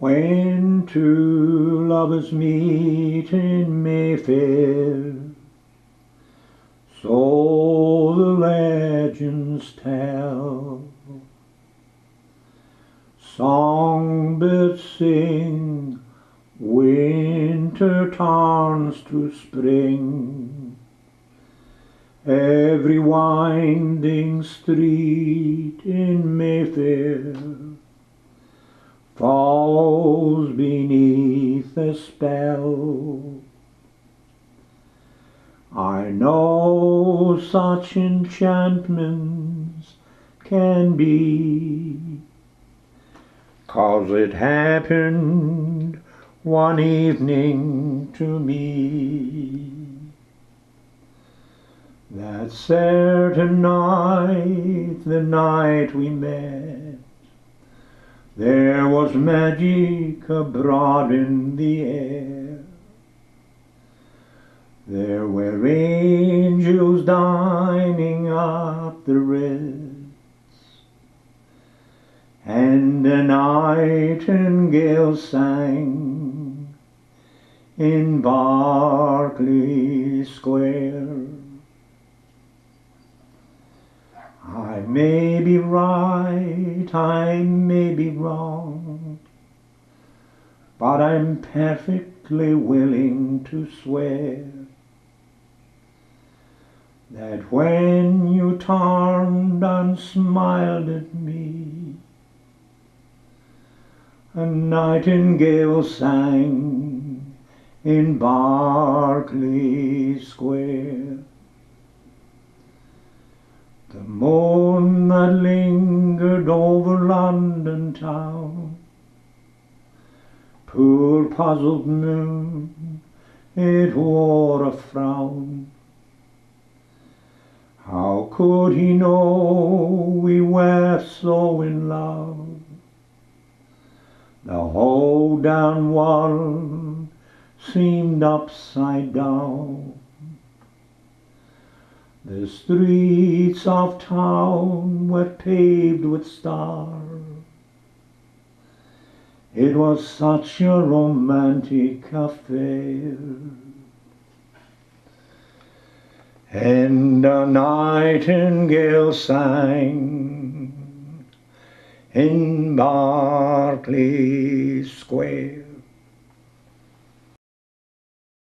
When two lovers meet in Mayfair, so the legends tell, songbirds sing, winter turns to spring. Every winding street in Mayfair falls beneath a spell. I know such enchantments can be, 'cause it happened one evening to me. That certain night, the night we met, there was magic abroad in the air. There were angels dining at the Ritz, and a nightingale sang in Berkeley Square. I may be right, I may be wrong, but I'm perfectly willing to swear that when you turned and smiled at me, a nightingale sang in Berkeley Square. The moon that lingered over London town, poor puzzled moon, it wore a frown. How could he know we were so in love? The whole damn world seemed upside down. The streets of town were paved with stars. It was such a romantic affair. And a nightingale sang in Berkeley Square.